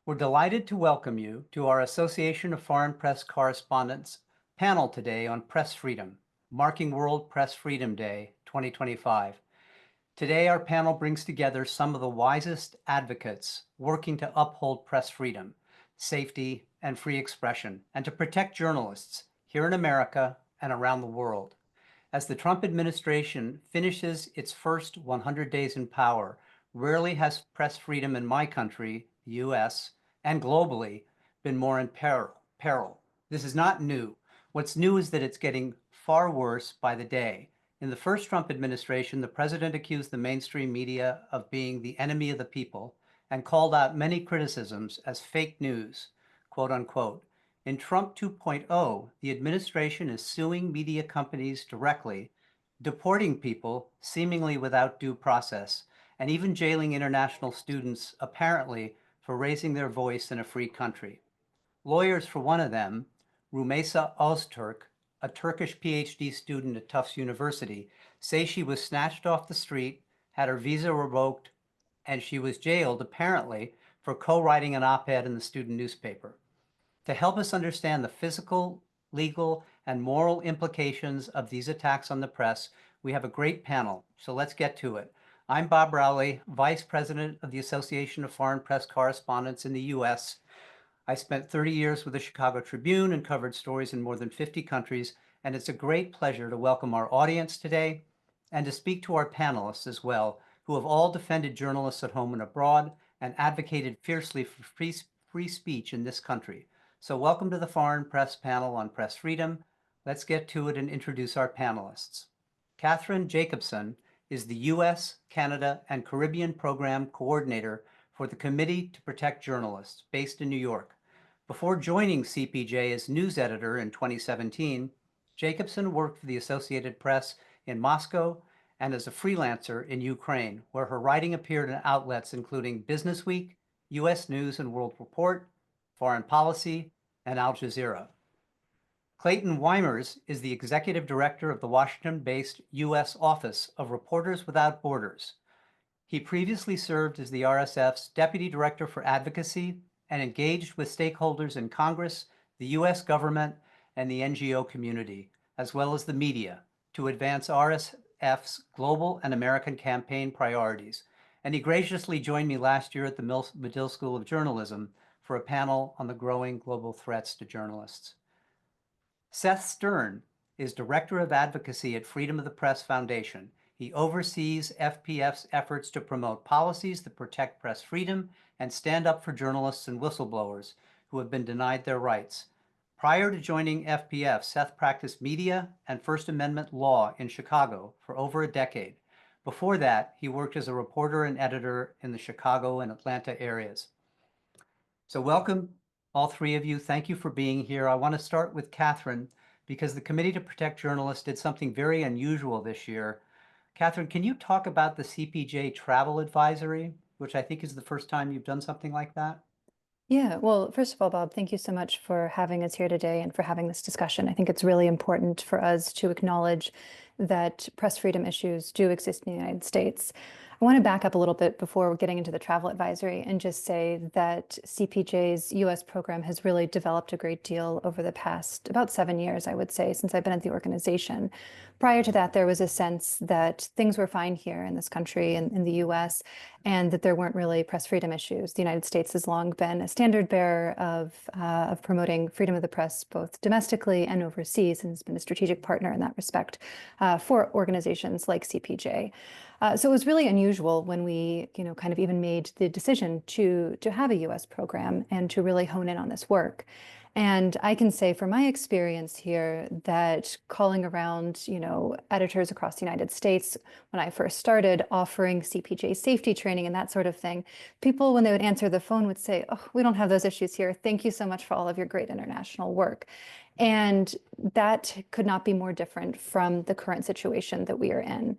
We're delighted to welcome you to our Association of Foreign Press Correspondents panel today on press freedom, marking World Press Freedom Day 2025. Today, our panel brings together some of the wisest advocates working to uphold press freedom, safety, and free expression, and to protect journalists here in America and around the world. As the Trump administration finishes its first 100 days in power, rarely has press freedom in my country, the US, and globally been more in peril. This is not new. What's new is that it's getting far worse by the day. In the first Trump administration, the president accused the mainstream media of being the enemy of the people and called out many criticisms as fake news, quote unquote. In Trump 2.0, the administration is suing media companies directly, deporting people seemingly without due process, and even jailing international students, apparently, for raising their voice in a free country. Lawyers for one of them, Rumeysa Öztürk, a Turkish PhD student at Tufts University, say she was snatched off the street, had her visa revoked, and she was jailed, apparently, for co-writing an op-ed in the student newspaper. To help us understand the physical, legal, and moral implications of these attacks on the press, we have a great panel, so let's get to it. I'm Bob Rowley, Vice President of the Association of Foreign Press Correspondents in the U.S. I spent 30 years with the Chicago Tribune and covered stories in more than 50 countries, and it's a great pleasure to welcome our audience today and to speak to our panelists as well, who have all defended journalists at home and abroad and advocated fiercely for free speech in this country. So welcome to the Foreign Press panel on press freedom. Let's get to it and introduce our panelists. Katherine Jacobsen is the U.S., Canada, and Caribbean Program Coordinator for the Committee to Protect Journalists, based in New York. Before joining CPJ as news editor in 2017, Jacobsen worked for the Associated Press in Moscow and as a freelancer in Ukraine, where her writing appeared in outlets including Business Week, U.S. News and World Report, Foreign Policy, and Al Jazeera. Clayton Weimers is the executive director of the Washington-based U.S. Office of Reporters Without Borders. He previously served as the RSF's Deputy Director for Advocacy and engaged with stakeholders in Congress, the U.S. government, and the NGO community, as well as the media, to advance RSF's global and American campaign priorities. And he graciously joined me last year at the Medill School of Journalism for a panel on the growing global threats to journalists. Seth Stern is Director of Advocacy at Freedom of the Press Foundation. He oversees FPF's efforts to promote policies that protect press freedom and stand up for journalists and whistleblowers who have been denied their rights. Prior to joining FPF, Seth practiced media and First Amendment law in Chicago for over a decade. Before that, he worked as a reporter and editor in the Chicago and Atlanta areas. So welcome, all three of you. Thank you for being here. I want to start with Katherine, because the Committee to Protect Journalists did something very unusual this year. Katherine, can you talk about the CPJ Travel Advisory, which I think is the first time you've done something like that? Yeah, well, first of all, Bob, thank you so much for having us here today and for having this discussion. I think it's really important for us to acknowledge that press freedom issues do exist in the United States. I want to back up a little bit before getting into the travel advisory and just say that CPJ's U.S. program has really developed a great deal over the past about 7 years, I would say, since I've been at the organization. Prior to that, there was a sense that things were fine here in this country and in the U.S., and that there weren't really press freedom issues. The United States has long been a standard bearer of promoting freedom of the press, both domestically and overseas, and has been a strategic partner in that respect for organizations like CPJ. So it was really unusual when we, kind of even made the decision to have a U.S. program and to really hone in on this work. And I can say from my experience here that calling around, editors across the United States, when I first started offering CPJ safety training and that sort of thing, people, when they would answer the phone, would say, "Oh, we don't have those issues here. Thank you so much for all of your great international work." And that could not be more different from the current situation that we are in.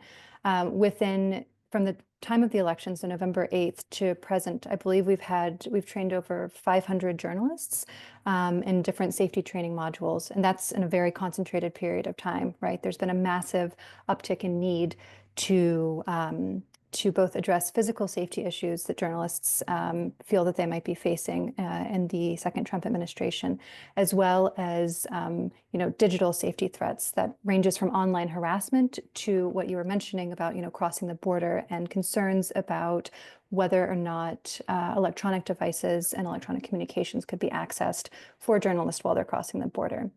From the time of the elections on November 8th to present, I believe we've trained over 500 journalists in different safety training modules, and that's in a very concentrated period of time, right? There's been a massive uptick in need to to both address physical safety issues that journalists feel that they might be facing in the second Trump administration, as well as digital safety threats that ranges from online harassment to what you were mentioning about crossing the border and concerns about whether or not electronic devices and electronic communications could be accessed for journalists while they're crossing the border.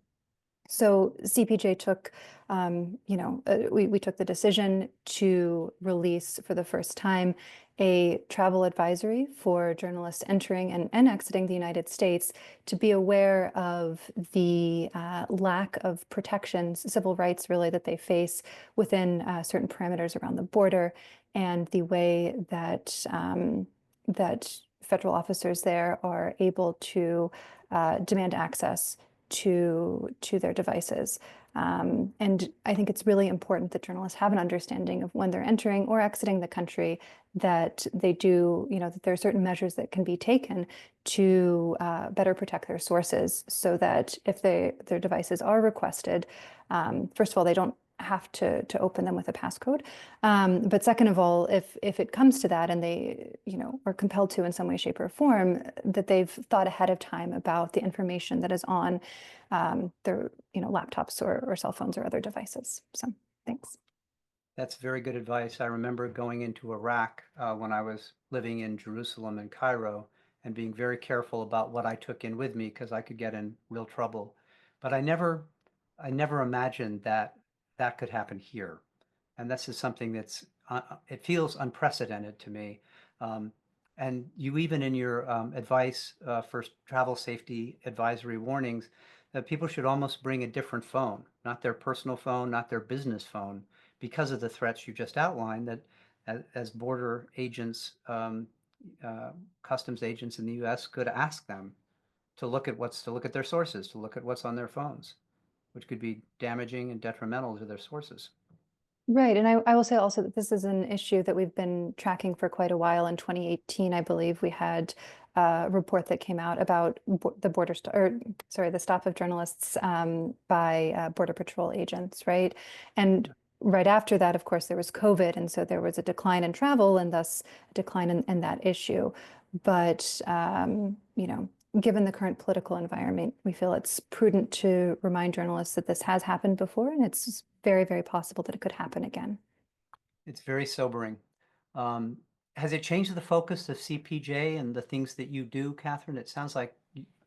So CPJ took, we took the decision to release for the first time a travel advisory for journalists entering and exiting the United States to be aware of the lack of protections, civil rights really, that they face within certain parameters around the border, and the way that that federal officers there are able to demand access to their devices. And I think it's really important that journalists have an understanding of when they're entering or exiting the country, that they do, that there are certain measures that can be taken to better protect their sources, so that if their devices are requested, first of all, they don't have to open them with a passcode. But second of all, if it comes to that and they, are compelled to in some way, shape, or form, that they've thought ahead of time about the information that is on their, laptops or cell phones or other devices. So thanks. That's very good advice. I remember going into Iraq when I was living in Jerusalem and Cairo, and being very careful about what I took in with me because I could get in real trouble. But I never imagined that could happen here. And this is something that's, it feels unprecedented to me. And you even in your advice for travel safety advisory warnings, that people should almost bring a different phone, not their personal phone, not their business phone, because of the threats you just outlined, that as border agents, customs agents in the US could ask them to look at their sources, to look at what's on their phones, which could be damaging and detrimental to their sources. Right. And I will say also that this is an issue that we've been tracking for quite a while. In 2018, I believe we had a report that came out about the stop of journalists by Border Patrol agents, right? And right after that, of course, there was COVID. And so there was a decline in travel and thus a decline in that issue. But, given the current political environment, we feel it's prudent to remind journalists that this has happened before, and it's very, very possible that it could happen again. It's very sobering. Has it changed the focus of CPJ and the things that you do, Katherine? It sounds like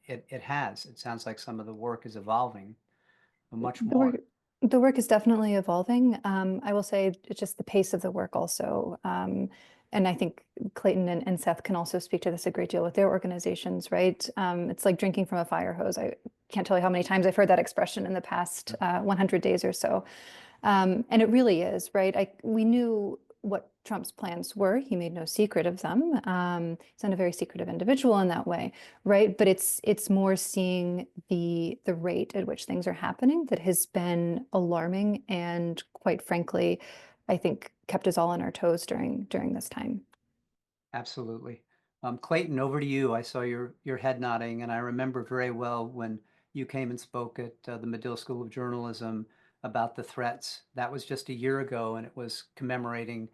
it has. It sounds like some of the work is evolving much more. The work is definitely evolving. I will say it's just the pace of the work also. And I think Clayton and Seth can also speak to this a great deal with their organizations, right? It's like drinking from a fire hose. I can't tell you how many times I've heard that expression in the past 100 days or so. And it really is, right? We knew what Trump's plans were. He made no secret of them. He's not a very secretive individual in that way, right? But it's more seeing the rate at which things are happening that has been alarming, and quite frankly, I think kept us all on our toes during this time. Absolutely. Clayton, over to you. I saw your head nodding, and I remember very well when you came and spoke at the Medill School of Journalism about the threats. That was just a year ago, and it was commemorating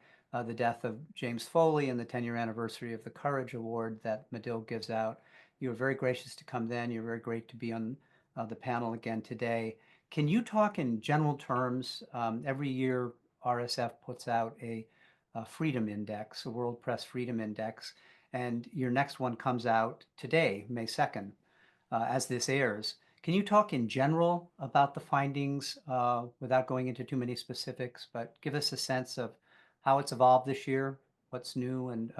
the death of James Foley and the 10-year anniversary of the Courage Award that Medill gives out. You were very gracious to come then. You're very great to be on the panel again today. Can you talk in general terms? Every year, RSF puts out a Freedom Index, a World Press Freedom Index, and your next one comes out today, May 2nd, as this airs. Can you talk in general about the findings without going into too many specifics, but give us a sense of how it's evolved this year, what's new, and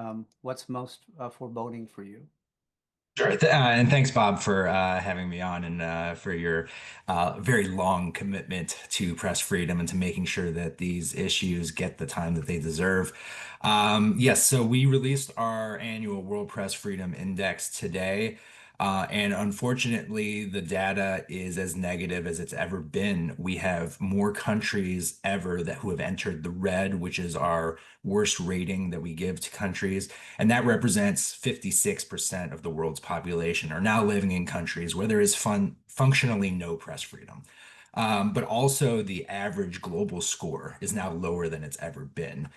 what's most foreboding for you? Sure. And thanks, Bob, for having me on, and for your very long commitment to press freedom and to making sure that these issues get the time that they deserve. Yes, so we released our annual World Press Freedom Index today. And unfortunately, the data is as negative as it's ever been. We have more countries ever who have entered the red, which is our worst rating that we give to countries. And that represents 56% of the world's population are now living in countries where there is functionally no press freedom. but also the average global score is now lower than it's ever been.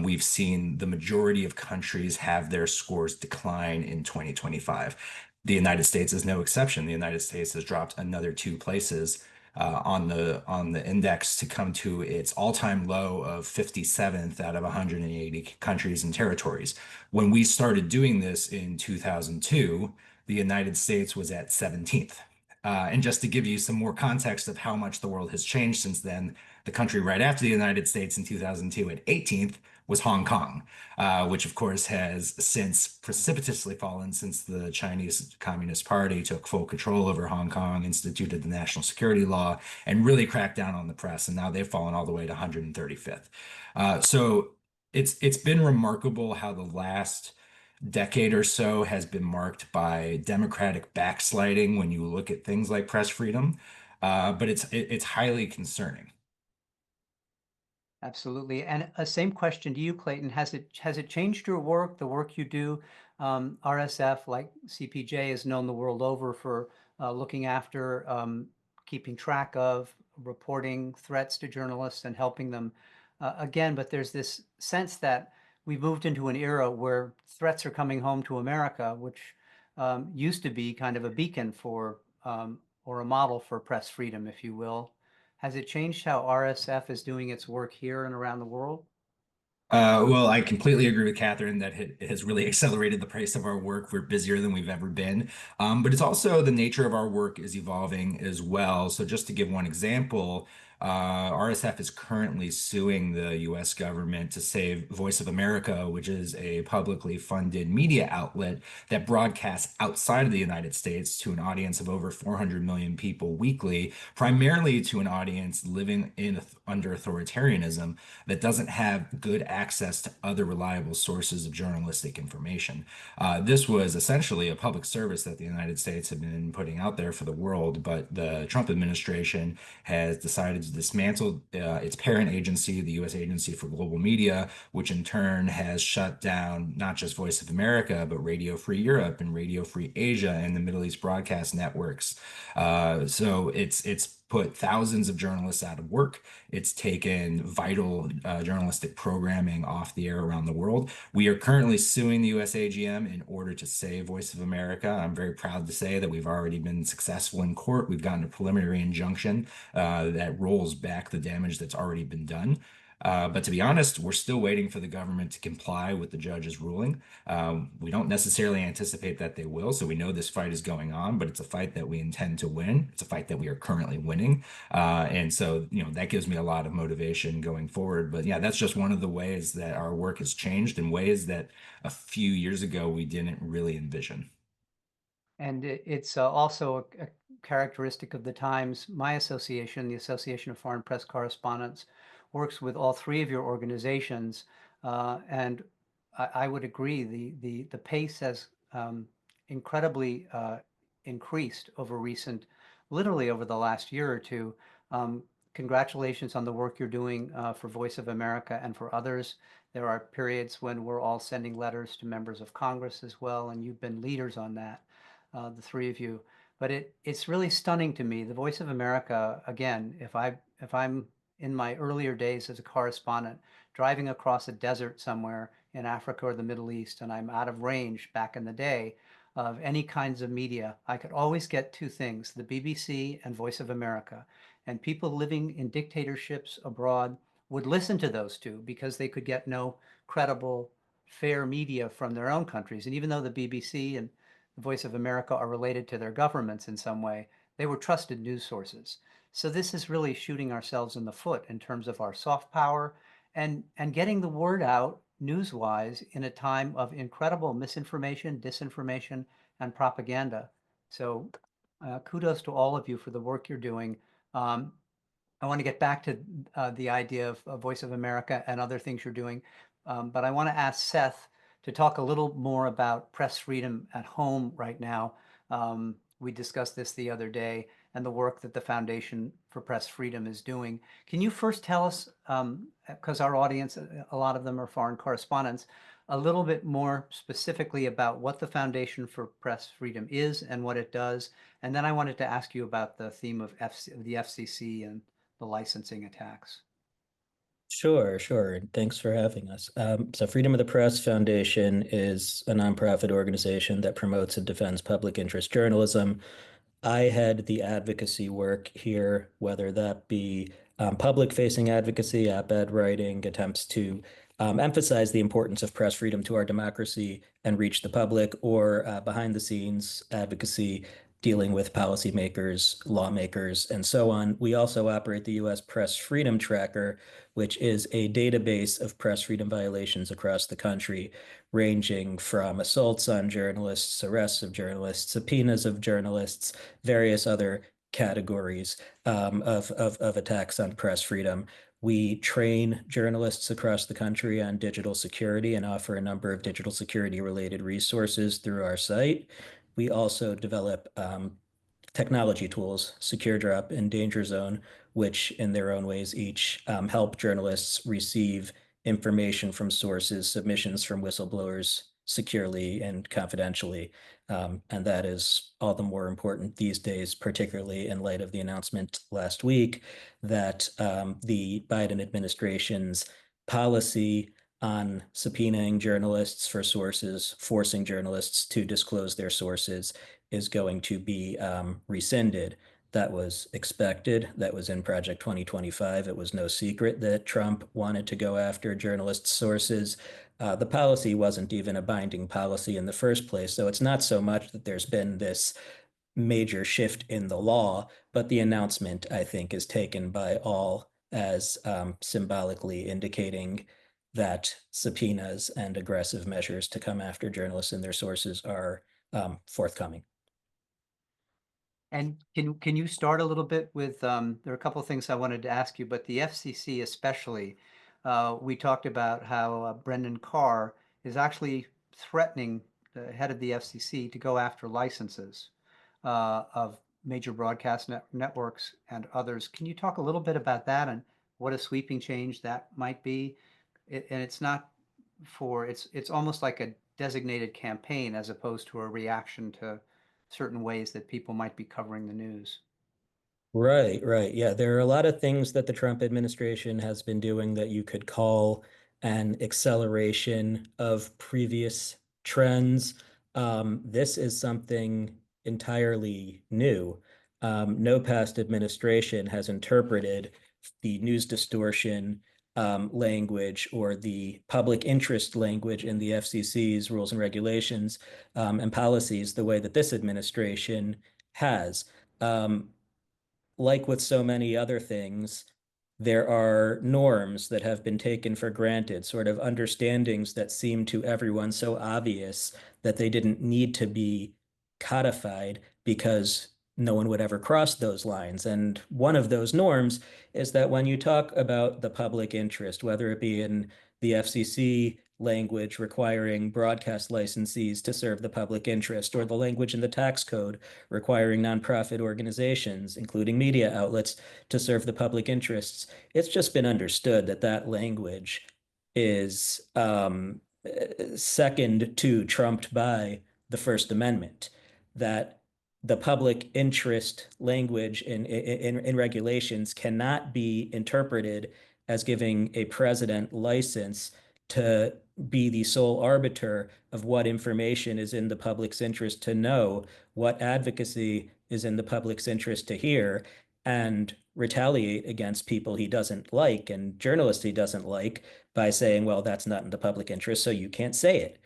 We've seen the majority of countries have their scores decline in 2025. The United States is no exception. The United States has dropped another 2 places on the index to come to its all-time low of 57th out of 180 countries and territories. When we started doing this in 2002, the United States was at 17th. And just to give you some more context of how much the world has changed since then, the country right after the United States in 2002 at 18th was Hong Kong, which of course has since precipitously fallen since the Chinese Communist Party took full control over Hong Kong, instituted the national security law, and really cracked down on the press. And now they've fallen all the way to 135th. So it's been remarkable how the last decade or so has been marked by democratic backsliding when you look at things like press freedom, but it's highly concerning. Absolutely. And same question to you, Clayton. Has it changed your work, the work you do? RSF, like CPJ, is known the world over for looking after, keeping track of, reporting threats to journalists and helping them. Again, but there's this sense that we've moved into an era where threats are coming home to America, which used to be kind of a beacon for, or a model for press freedom, if you will. Has it changed how RSF is doing its work here and around the world? Well, I completely agree with Catherine that it has really accelerated the pace of our work. We're busier than we've ever been. But it's also the nature of our work is evolving as well. So just to give one example, RSF is currently suing the US government to save Voice of America, which is a publicly funded media outlet that broadcasts outside of the United States to an audience of over 400 million people weekly, primarily to an audience living under authoritarianism that doesn't have good access to other reliable sources of journalistic information. This was essentially a public service that the United States had been putting out there for the world, but the Trump administration has decided to dismantle its parent agency, the U.S. Agency for Global Media, which in turn has shut down not just Voice of America, but Radio Free Europe and Radio Free Asia and the Middle East broadcast networks. So it's put thousands of journalists out of work. It's taken vital journalistic programming off the air around the world. We are currently suing the USAGM in order to save Voice of America. I'm very proud to say that we've already been successful in court. We've gotten a preliminary injunction that rolls back the damage that's already been done. But to be honest, we're still waiting for the government to comply with the judge's ruling. We don't necessarily anticipate that they will, so we know this fight is going on, but it's a fight that we intend to win. It's a fight that we are currently winning. And so, that gives me a lot of motivation going forward. But yeah, that's just one of the ways that our work has changed in ways that a few years ago we didn't really envision. And it's also a characteristic of the times. My association, the Association of Foreign Press Correspondents, works with all three of your organizations, and I would agree the pace has incredibly increased literally over the last year or two. Congratulations on the work you're doing for Voice of America and for others. There are periods when we're all sending letters to members of Congress as well, and you've been leaders on that, the three of you. But it's really stunning to me. The Voice of America, again, if I'm in my earlier days as a correspondent, driving across a desert somewhere in Africa or the Middle East, and I'm out of range back in the day of any kinds of media, I could always get two things, the BBC and Voice of America. And people living in dictatorships abroad would listen to those two because they could get no credible, fair media from their own countries. And even though the BBC and the Voice of America are related to their governments in some way, they were trusted news sources. So this is really shooting ourselves in the foot in terms of our soft power and getting the word out news-wise in a time of incredible misinformation, disinformation, and propaganda. So kudos to all of you for the work you're doing. I want to get back to the idea of Voice of America and other things you're doing, but I want to ask Seth to talk a little more about press freedom at home right now. We discussed this the other day and the work that the Foundation for Press Freedom is doing. Can you first tell us, because our audience, a lot of them are foreign correspondents, a little bit more specifically about what the Foundation for Press Freedom is and what it does. And then I wanted to ask you about the theme of the FCC and the licensing attacks. Sure, sure. Thanks for having us. So Freedom of the Press Foundation is a nonprofit organization that promotes and defends public interest journalism. I had the advocacy work here, whether that be public-facing advocacy, op-ed writing, attempts to emphasize the importance of press freedom to our democracy and reach the public, or behind-the-scenes advocacy dealing with policymakers, lawmakers, and so on. We also operate the U.S. Press Freedom Tracker, which is a database of press freedom violations across the country, ranging from assaults on journalists, arrests of journalists, subpoenas of journalists, various other categories of attacks on press freedom. We train journalists across the country on digital security and offer a number of digital security related resources through our site. We also develop technology tools, Secure Drop and Danger Zone, which in their own ways each help journalists receive information from sources, submissions from whistleblowers securely and confidentially. And that is all the more important these days, particularly in light of the announcement last week that the Biden administration's policy on subpoenaing journalists for sources, forcing journalists to disclose their sources, is going to be rescinded. That was expected. That was in Project 2025. It was no secret that Trump wanted to go after journalists' sources. The policy wasn't even a binding policy in the first place. So it's not so much that there's been this major shift in the law, but the announcement, I think, is taken by all as symbolically indicating that subpoenas and aggressive measures to come after journalists and their sources are forthcoming. And can you start a little bit with, there are a couple of things I wanted to ask you, but the FCC especially, we talked about how Brendan Carr is actually threatening the head of the FCC to go after licenses of major broadcast networks and others. Can you talk a little bit about that and what a sweeping change that might be? And it's not for, it's almost like a designated campaign as opposed to a reaction to certain ways that people might be covering the news. Right, right. Yeah, there are a lot of things that the Trump administration has been doing that you could call an acceleration of previous trends. This is something entirely new. No past administration has interpreted the news distortion language or the public interest language in the FCC's rules and regulations and policies the way that this administration has. Like with so many other things, there are norms that have been taken for granted, sort of understandings that seem to everyone so obvious that they didn't need to be codified because no one would ever cross those lines. And one of those norms is that when you talk about the public interest, whether it be in the FCC language requiring broadcast licensees to serve the public interest, or the language in the tax code requiring nonprofit organizations, including media outlets, to serve the public interests, it's just been understood that that language is second to, trumped by the First Amendment, that the public interest language in regulations cannot be interpreted as giving a president license to be the sole arbiter of what information is in the public's interest to know, what advocacy is in the public's interest to hear, and retaliate against people he doesn't like and journalists he doesn't like by saying, well, that's not in the public interest, so you can't say it.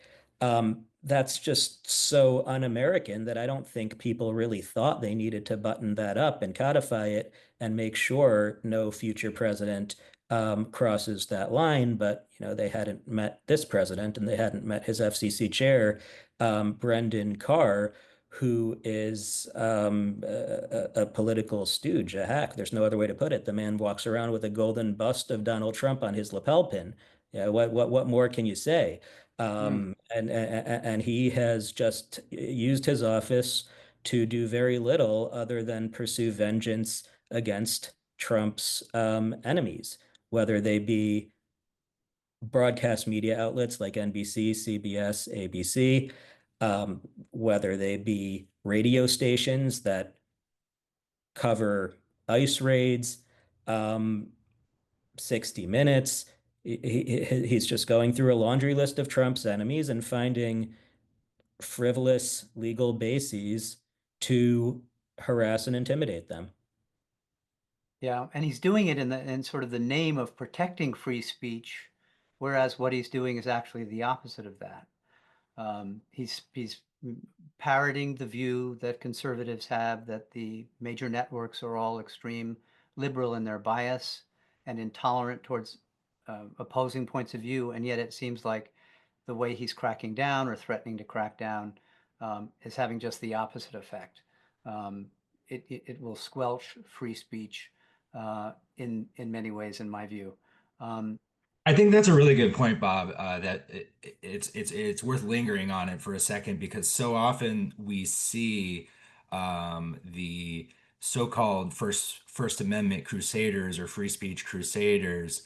That's just so un-American that I don't think people really thought they needed to button that up and codify it and make sure no future president crosses that line. But they hadn't met this president and they hadn't met his FCC chair, Brendan Carr, who is a political stooge, a hack. There's no other way to put it. The man walks around with a golden bust of Donald Trump on his lapel pin. Yeah, what more can you say? And he has just used his office to do very little other than pursue vengeance against Trump's enemies, whether they be broadcast media outlets like NBC, CBS, ABC, whether they be radio stations that cover ICE raids, 60 Minutes. He's just going through a laundry list of Trump's enemies and finding frivolous legal bases to harass and intimidate them. Yeah, and he's doing it in sort of the name of protecting free speech, whereas what he's doing is actually the opposite of that. He's parroting the view that conservatives have that the major networks are all extreme liberal in their bias and intolerant towards opposing points of view, and yet it seems like the way he's cracking down or threatening to crack down is having just the opposite effect. It will squelch free speech in many ways, in my view. I think that's a really good point, Bob. That it's worth lingering on it for a second because so often we see the so-called First Amendment crusaders or free speech crusaders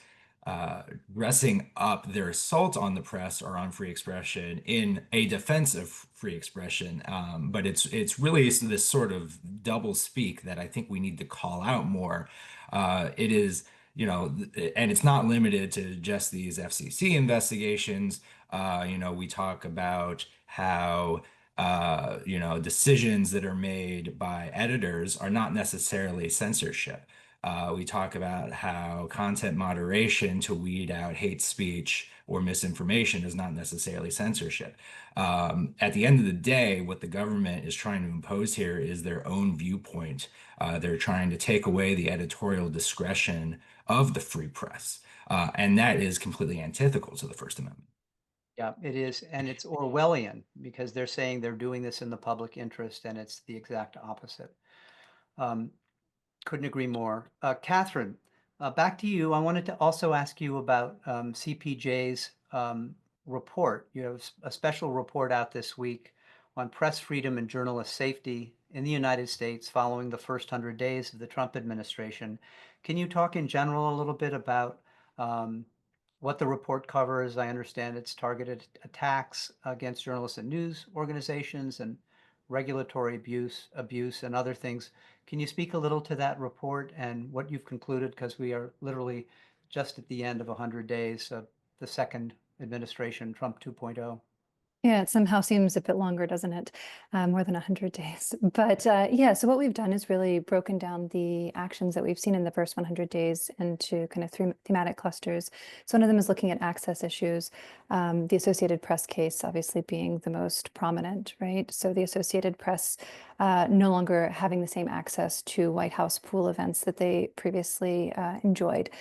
dressing up their assault on the press or on free expression in a defense of free expression. But it's really this sort of double speak that I think we need to call out more. It is. And it's not limited to just these FCC investigations. We talk about how, decisions that are made by editors are not necessarily censorship. We talk about how content moderation to weed out hate speech or misinformation is not necessarily censorship. At the end of the day, what the government is trying to impose here is their own viewpoint. They're trying to take away the editorial discretion of the free press. And that is completely antithetical to the First Amendment. Yeah, it is. And it's Orwellian because they're saying they're doing this in the public interest, and it's the exact opposite. Couldn't agree more. Katherine, back to you. I wanted to also ask you about CPJ's report. You have a special report out this week on press freedom and journalist safety in the United States following the first 100 days of the Trump administration. Can you talk in general a little bit about what the report covers? I understand it's targeted attacks against journalists and news organizations and regulatory abuse and other things. Can you speak a little to that report and what you've concluded? Because we are literally just at the end of 100 days of the second administration, Trump 2.0. Yeah, it somehow seems a bit longer, doesn't it? More than 100 days. But yeah, so what we've done is really broken down the actions that we've seen in the first 100 days into kind of three thematic clusters. So one of them is looking at access issues, the Associated Press case obviously being the most prominent, right? So the Associated Press no longer having the same access to White House pool events that they previously enjoyed.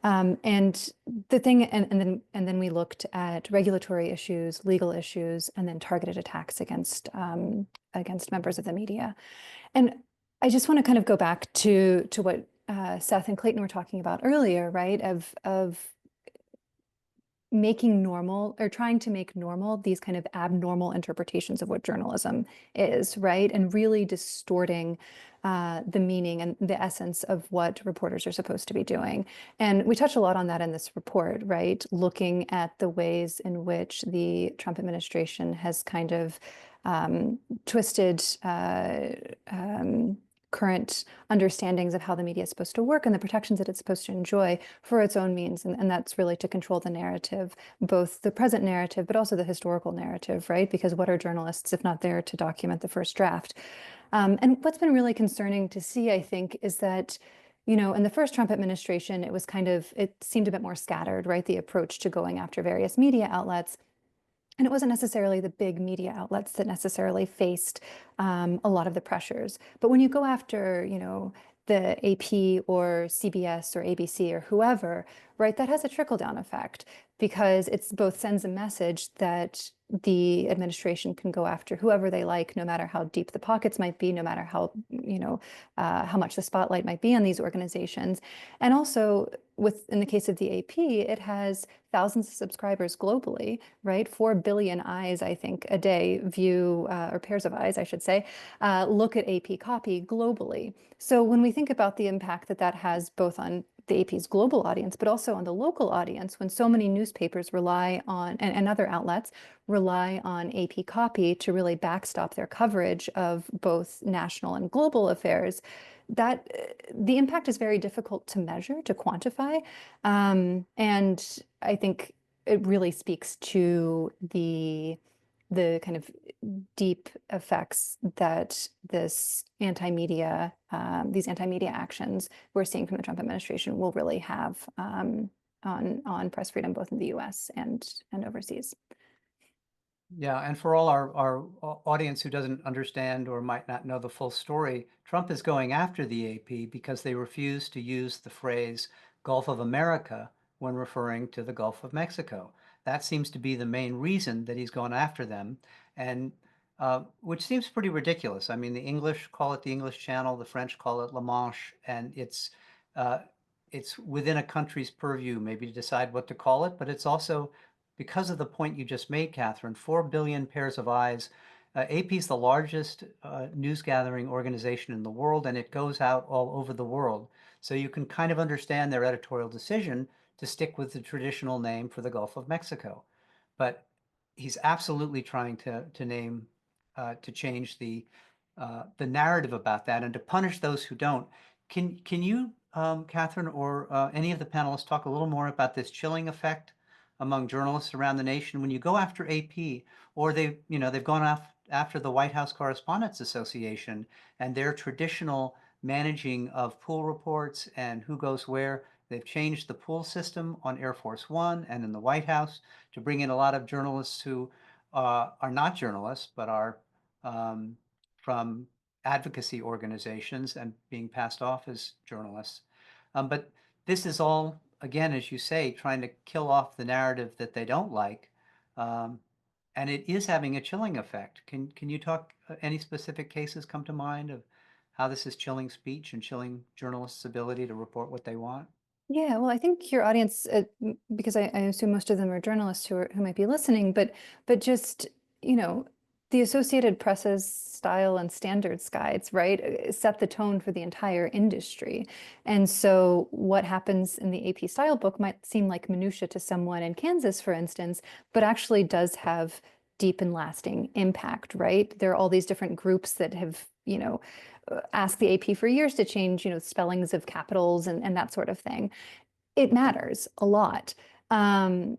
And the thing, and then we looked at regulatory issues, legal issues, and then targeted attacks against members of the media. And I just want to kind of go back to what Seth and Clayton were talking about earlier, right? Of making normal or trying to make normal these kind of abnormal interpretations of what journalism is, right? And really distorting the meaning and the essence of what reporters are supposed to be doing. And we touch a lot on that in this report, right? Looking at the ways in which the Trump administration has kind of twisted current understandings of how the media is supposed to work and the protections that it's supposed to enjoy for its own means. And that's really to control the narrative, both the present narrative, but also the historical narrative, right? Because what are journalists if not there to document the first draft? And what's been really concerning to see, I think, is that, in the first Trump administration, it seemed a bit more scattered, right? The approach to going after various media outlets. And it wasn't necessarily the big media outlets that necessarily faced a lot of the pressures. But when you go after, the AP or CBS or ABC or whoever, right, that has a trickle-down effect because it's both sends a message that the administration can go after whoever they like, no matter how deep the pockets might be, no matter how, how much the spotlight might be on these organizations. And also, in the case of the AP, it has thousands of subscribers globally, right? 4 billion eyes, I think, a day view, or pairs of eyes, I should say, look at AP copy globally. So when we think about the impact that has both on the AP's global audience, but also on the local audience when so many newspapers rely on, and other outlets rely on AP copy to really backstop their coverage of both national and global affairs, that the impact is very difficult to measure, to quantify. And I think it really speaks to the kind of deep effects that these anti-media actions we're seeing from the Trump administration will really have on press freedom, both in the U.S. and overseas. Yeah, and for all our audience who doesn't understand or might not know the full story, Trump is going after the AP because they refuse to use the phrase Gulf of America when referring to the Gulf of Mexico. That seems to be the main reason that he's gone after them, and which seems pretty ridiculous. I mean, the English call it the English Channel, the French call it La Manche, and it's within a country's purview maybe to decide what to call it, but it's also because of the point you just made, Katherine, 4 billion pairs of eyes. AP is the largest news gathering organization in the world, and it goes out all over the world. So you can kind of understand their editorial decision to stick with the traditional name for the Gulf of Mexico. But he's absolutely trying to change the narrative about that and to punish those who don't. Can you, Katherine, or any of the panelists talk a little more about this chilling effect among journalists around the nation when you go after AP, or they've gone after the White House Correspondents Association and their traditional managing of pool reports and who goes where? They've changed the pool system on Air Force One and in the White House to bring in a lot of journalists who are not journalists, but are from advocacy organizations and being passed off as journalists. But this is all, again, as you say, trying to kill off the narrative that they don't like. And it is having a chilling effect. Can you talk, any specific cases come to mind of how this is chilling speech and chilling journalists' ability to report what they want? Yeah, well, I think your audience, because I assume most of them are journalists who might be listening, but just, the Associated Press's style and standards guides, right, set the tone for the entire industry. And so what happens in the AP style book might seem like minutia to someone in Kansas, for instance, but actually does have deep and lasting impact, right? There are all these different groups that have, asked the AP for years to change, spellings of capitals and that sort of thing. It matters a lot. And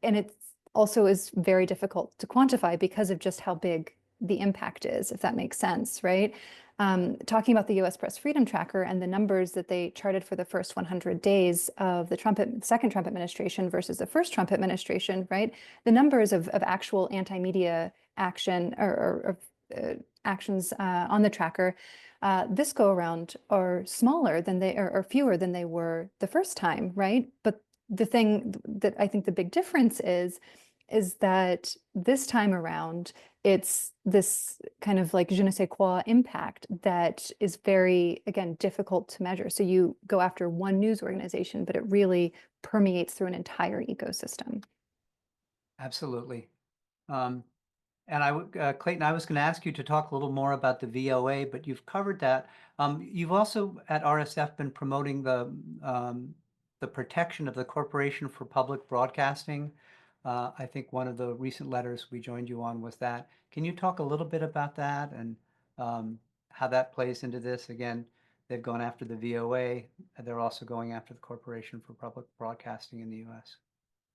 it also is very difficult to quantify because of just how big the impact is, if that makes sense, right? Talking about the US Press Freedom Tracker and the numbers that they charted for the first 100 days of the second Trump administration versus the first Trump administration, right? The numbers of actual anti-media action or actions on the tracker this go around are smaller than or fewer than they were the first time, right? But the thing that I think the big difference is that this time around, it's this kind of like je ne sais quoi impact that is very, again, difficult to measure. So you go after one news organization, but it really permeates through an entire ecosystem. Absolutely. And Clayton, I was going to ask you to talk a little more about the VOA, but you've covered that. You've also at RSF been promoting the protection of the Corporation for Public Broadcasting. I think one of the recent letters we joined you on was that. Can you talk a little bit about that and how that plays into this? Again, they've gone after the VOA. They're also going after the Corporation for Public Broadcasting in the U.S.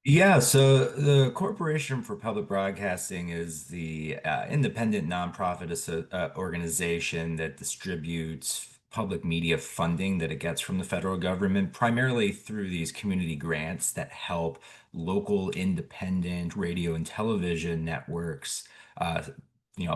Yeah, so the Corporation for Public Broadcasting is the independent nonprofit organization that distributes public media funding that it gets from the federal government, primarily through these community grants that help local independent radio and television networks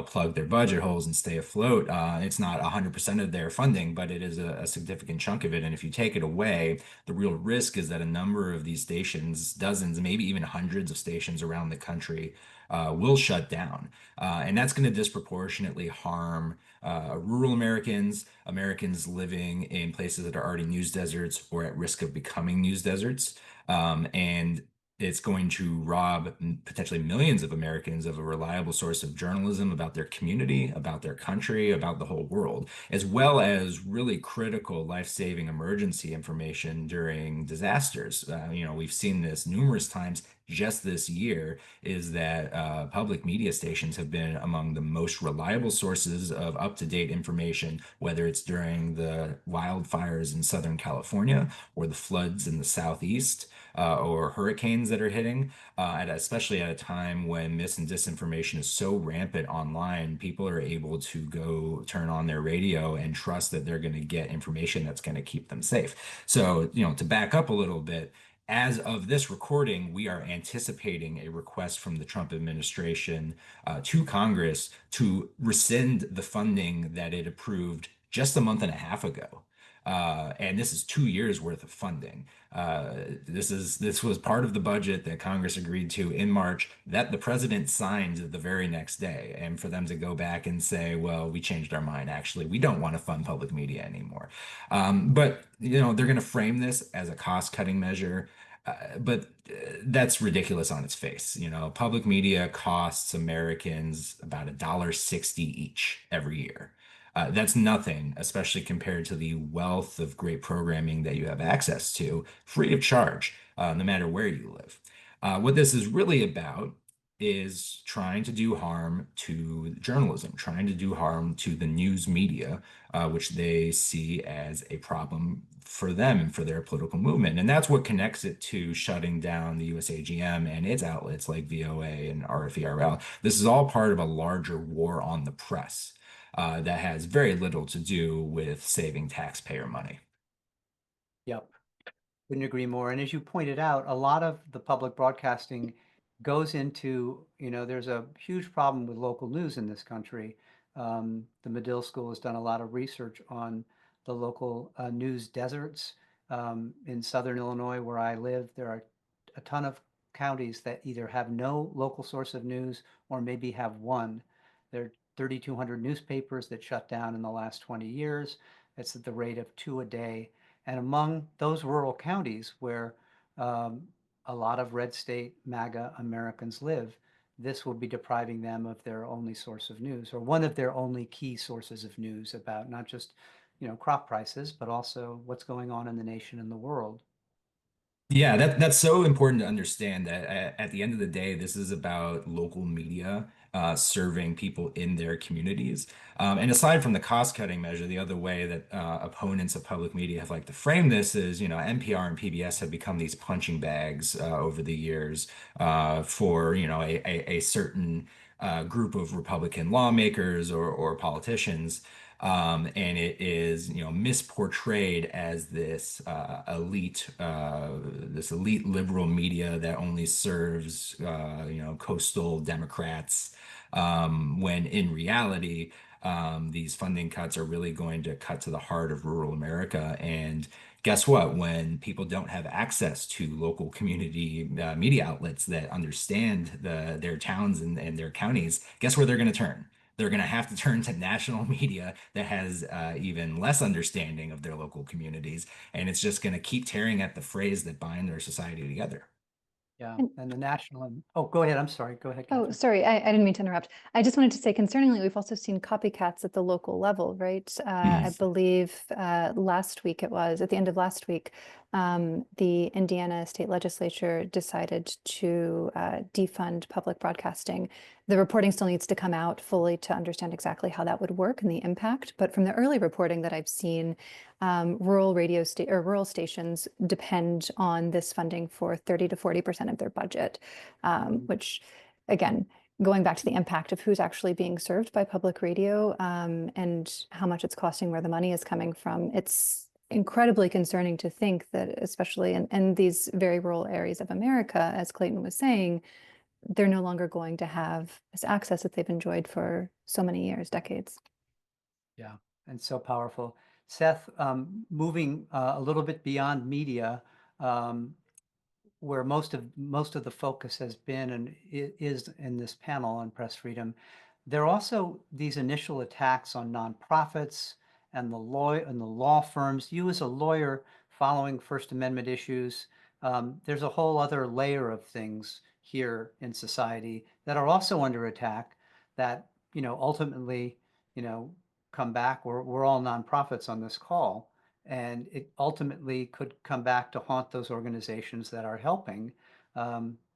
plug their budget holes and stay afloat. It's not 100% of their funding, but it is a significant chunk of it. And if you take it away, the real risk is that a number of these stations, dozens, maybe even hundreds of stations around the country, will shut down. And that's going to disproportionately harm rural Americans, Americans living in places that are already news deserts or at risk of becoming news deserts. And It's going to rob potentially millions of Americans of a reliable source of journalism about their community, about their country, about the whole world, as well as really critical life-saving emergency information during disasters. We've seen this numerous times just this year, is that public media stations have been among the most reliable sources of up-to-date information, whether it's during the wildfires in Southern California or the floods in the Southeast, or hurricanes that are hitting, especially at a time when mis and disinformation is so rampant online. People are able to go turn on their radio and trust that they're going to get information that's going to keep them safe. So, to back up a little bit, as of this recording, we are anticipating a request from the Trump administration to Congress to rescind the funding that it approved just a month and a half ago. And this is 2 years worth of funding. This was part of the budget that Congress agreed to in March that the president signed the very next day. And for them to go back and say, well, we changed our mind, actually, we don't want to fund public media anymore. But they're going to frame this as a cost-cutting measure. But that's ridiculous on its face. Public media costs Americans about $1.60 each every year. That's nothing, especially compared to the wealth of great programming that you have access to, free of charge, no matter where you live. What this is really about is trying to do harm to journalism, trying to do harm to the news media, which they see as a problem for them and for their political movement. And that's what connects it to shutting down the USAGM and its outlets like VOA and RFERL. This is all part of a larger war on the press that has very little to do with saving taxpayer money. Yep, couldn't agree more. And as you pointed out, a lot of the public broadcasting goes into, there's a huge problem with local news in this country. The Medill School has done a lot of research on the local news deserts. In Southern Illinois, where I live, there are a ton of counties that either have no local source of news or maybe have one. There are 3,200 newspapers that shut down in the last 20 years. It's at the rate of 2 a day. And among those rural counties where a lot of red state MAGA Americans live, this will be depriving them of their only source of news, or one of their only key sources of news about not just, crop prices, but also what's going on in the nation and the world. Yeah, that's so important to understand that at the end of the day, this is about local media serving people in their communities. And aside from the cost-cutting measure, the other way that opponents of public media have liked to frame this is, NPR and PBS have become these punching bags over the years for, a certain group of Republican lawmakers or politicians. And it is, misportrayed as this elite liberal media that only serves, coastal Democrats, when in reality, these funding cuts are really going to cut to the heart of rural America. And guess what? When people don't have access to local community media outlets that understand their towns and their counties, guess where they're going to turn? They're going to have to turn to national media that has even less understanding of their local communities. And it's just going to keep tearing at the phrase that bind our society together. Yeah, and the national, go ahead. I'm sorry. Go ahead, Oh, Katherine. sorry, I didn't mean to interrupt. I just wanted to say, concerningly, we've also seen copycats at the local level, right? I believe last week it was, at the end of last week, the Indiana state legislature decided to defund public broadcasting. The reporting still needs to come out fully to understand exactly how that would work and the impact. But from the early reporting that I've seen, rural stations depend on this funding for 30 to 40% of their budget, which, again, going back to the impact of who's actually being served by public radio and how much it's costing, where the money is coming from, it's incredibly concerning to think that, especially in these very rural areas of America, as Clayton was saying, they're no longer going to have this access that they've enjoyed for so many years, decades. Yeah, and so powerful. Seth, moving a little bit beyond media, where most of the focus has been and is in this panel on press freedom, there are also these initial attacks on nonprofits and the law firms. You, as a lawyer following First Amendment issues, there's a whole other layer of things here in society that are also under attack that, ultimately, come back. We're all nonprofits on this call, and it ultimately could come back to haunt those organizations that are helping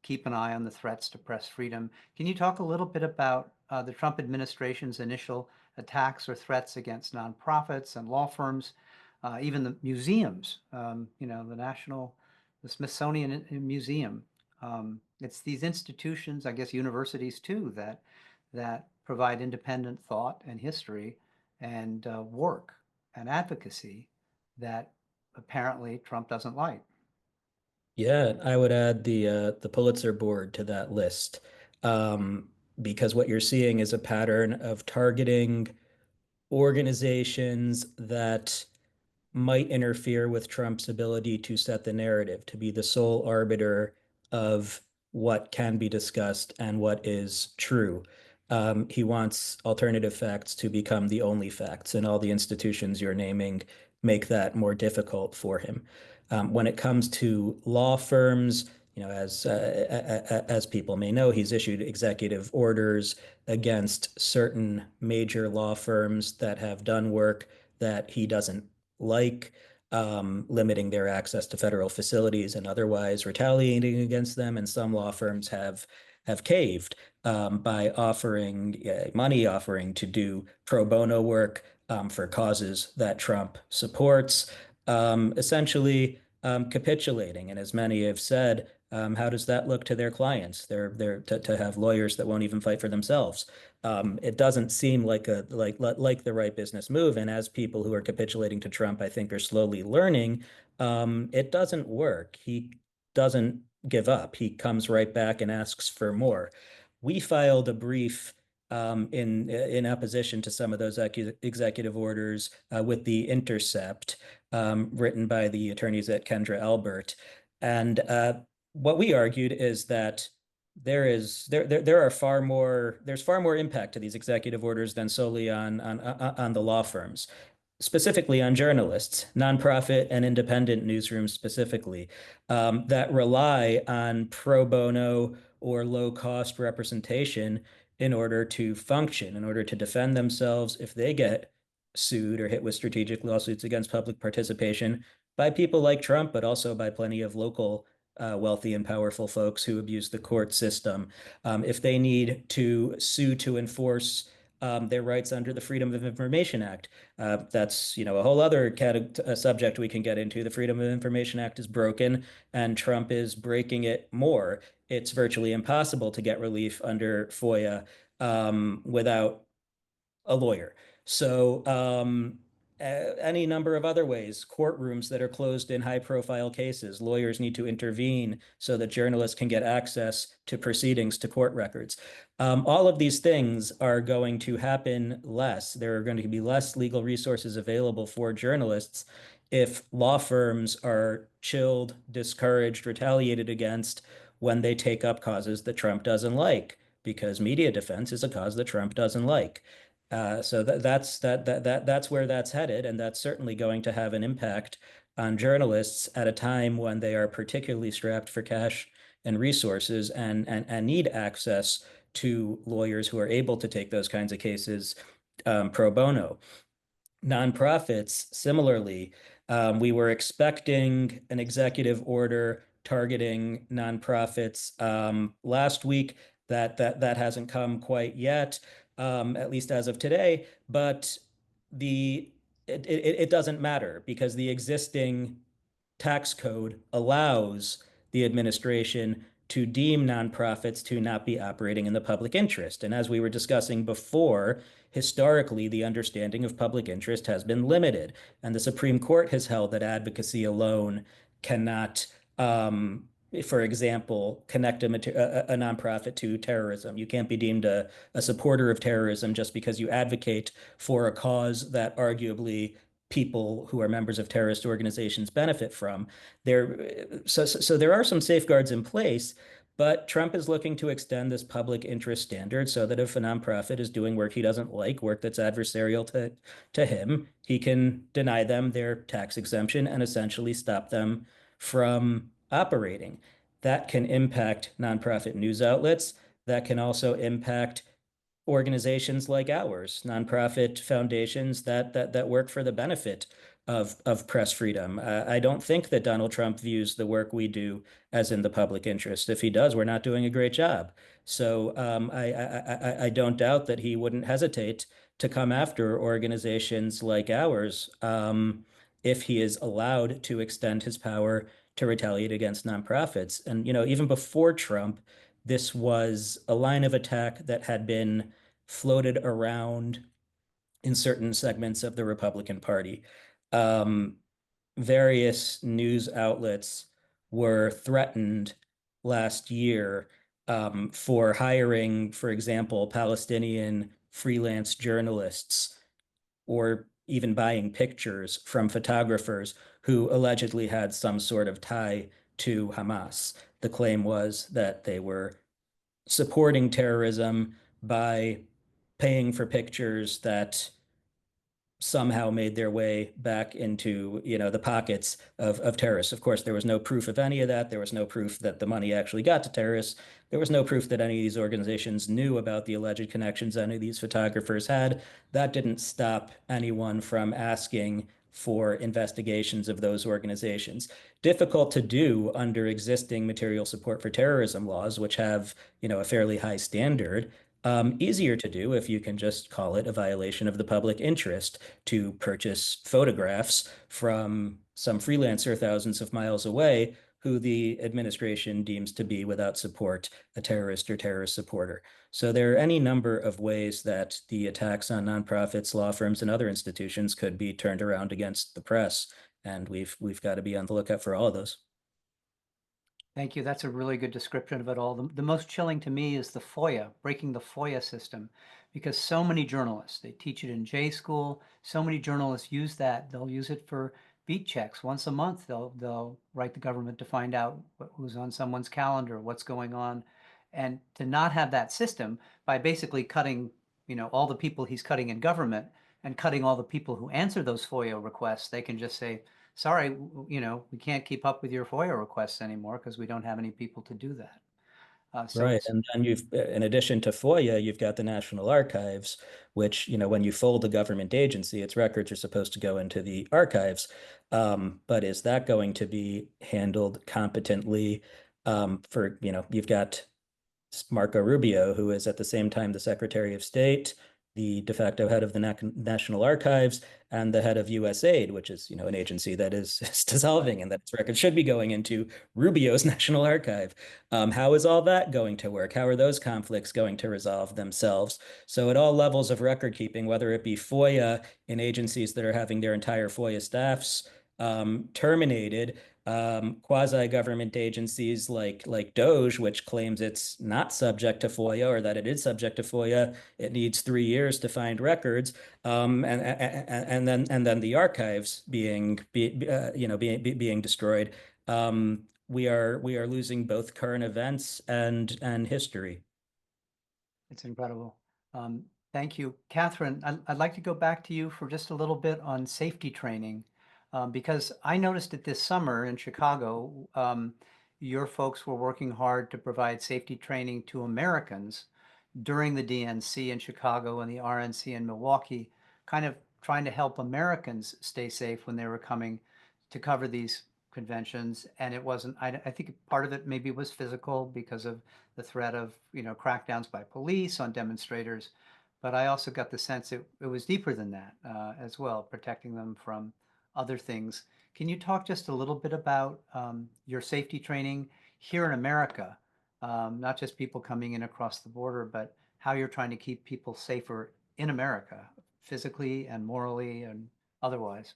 keep an eye on the threats to press freedom. Can you talk a little bit about the Trump administration's initial attacks or threats against nonprofits and law firms, even the museums, the Smithsonian Museum? It's these institutions, I guess universities too, that provide independent thought and history and work and advocacy that apparently Trump doesn't like. Yeah, I would add the Pulitzer board to that list, because what you're seeing is a pattern of targeting organizations that might interfere with Trump's ability to set the narrative, to be the sole arbiter of what can be discussed and what is true. He wants alternative facts to become the only facts, and all the institutions you're naming make that more difficult for him. When it comes to law firms, as people may know, he's issued executive orders against certain major law firms that have done work that he doesn't like, limiting their access to federal facilities and otherwise retaliating against them. And some law firms have caved by offering money, offering to do pro bono work for causes that Trump supports, essentially capitulating. And as many have said, how does that look to their clients? They're to have lawyers that won't even fight for themselves. It doesn't seem like the right business move. And as people who are capitulating to Trump, I think, are slowly learning, it doesn't work. He doesn't give up. He comes right back and asks for more. We filed a brief in opposition to some of those executive orders with The Intercept, written by the attorneys at Kendra Albert. And what we argued is that there's far more impact to these executive orders than solely on the law firms, specifically on journalists, nonprofit and independent newsrooms specifically, that rely on pro bono or low cost representation in order to function, in order to defend themselves if they get sued or hit with strategic lawsuits against public participation by people like Trump, but also by plenty of local wealthy and powerful folks who abuse the court system. If they need to sue to enforce their rights under the Freedom of Information Act, that's a whole other subject we can get into. The Freedom of Information Act is broken, and Trump is breaking it more. It's virtually impossible to get relief under FOIA without a lawyer. So any number of other ways, courtrooms that are closed in high-profile cases, lawyers need to intervene so that journalists can get access to proceedings, to court records. All of these things are going to happen less. There are going to be less legal resources available for journalists if law firms are chilled, discouraged, retaliated against when they take up causes that Trump doesn't like, because media defense is a cause that Trump doesn't like. So that's where that's headed, and that's certainly going to have an impact on journalists at a time when they are particularly strapped for cash and resources and need access to lawyers who are able to take those kinds of cases pro bono. Nonprofits, similarly, we were expecting an executive order targeting nonprofits last week. That hasn't come quite yet, at least as of today. But it doesn't matter, because the existing tax code allows the administration to deem nonprofits to not be operating in the public interest. And as we were discussing before, historically, the understanding of public interest has been limited. And the Supreme Court has held that advocacy alone cannot, for example, connect a nonprofit to terrorism. You can't be deemed a supporter of terrorism just because you advocate for a cause that arguably people who are members of terrorist organizations benefit from. So there are some safeguards in place, but Trump is looking to extend this public interest standard so that if a nonprofit is doing work he doesn't like, work that's adversarial to him, he can deny them their tax exemption and essentially stop them from operating. That can impact nonprofit news outlets. That can also impact organizations like ours, nonprofit foundations that work for the benefit of press freedom. I don't think that Donald Trump views the work we do as in the public interest. If he does, we're not doing a great job. So I don't doubt that he wouldn't hesitate to come after organizations like ours if he is allowed to extend his power to retaliate against nonprofits. And, even before Trump, this was a line of attack that had been floated around in certain segments of the Republican Party. Various news outlets were threatened last year for hiring, for example, Palestinian freelance journalists, or even buying pictures from photographers who allegedly had some sort of tie to Hamas. The claim was that they were supporting terrorism by paying for pictures that somehow made their way back into, the pockets of terrorists. Of course, there was no proof of any of that. There was no proof that the money actually got to terrorists. There was no proof that any of these organizations knew about the alleged connections any of these photographers had. That didn't stop anyone from asking for investigations of those organizations. Difficult to do under existing material support for terrorism laws, which have, a fairly high standard. Easier to do if you can just call it a violation of the public interest to purchase photographs from some freelancer thousands of miles away who the administration deems to be, without support, a terrorist or terrorist supporter. So there are any number of ways that the attacks on nonprofits, law firms, and other institutions could be turned around against the press. And we've got to be on the lookout for all of those. Thank you. That's a really good description of it all. The most chilling to me is the FOIA, breaking the FOIA system, because so many journalists, they teach it in J school. So many journalists use that. They'll use it for beat checks. Once a month, they'll write the government to find out who's on someone's calendar, what's going on. And to not have that system, by basically cutting, all the people he's cutting in government and cutting all the people who answer those FOIA requests, they can just say, sorry, we can't keep up with your FOIA requests anymore because we don't have any people to do that. Right. And then in addition to FOIA, you've got the National Archives, which, when you fold a government agency, its records are supposed to go into the archives. But is that going to be handled competently? You've got Marco Rubio, who is at the same time the Secretary of State, the de facto head of the National Archives, and the head of USAID, which is, an agency that is dissolving and that its records should be going into Rubio's National Archive. How is all that going to work? How are those conflicts going to resolve themselves? So at all levels of record keeping, whether it be FOIA in agencies that are having their entire FOIA staffs terminated, quasi-government agencies like DOJ, which claims it's not subject to FOIA, or that it is subject to FOIA, it needs 3 years to find records, and then the archives being destroyed. We are losing both current events and history. It's incredible. Thank you, Katherine. I'd like to go back to you for just a little bit on safety training. Because I noticed it this summer in Chicago, your folks were working hard to provide safety training to Americans during the DNC in Chicago and the RNC in Milwaukee, kind of trying to help Americans stay safe when they were coming to cover these conventions. And it wasn't, I think part of it maybe was physical because of the threat of, crackdowns by police on demonstrators. But I also got the sense it was deeper than that as well, protecting them from other things. Can you talk just a little bit about your safety training here in America, not just people coming in across the border, but how you're trying to keep people safer in America, physically and morally and otherwise?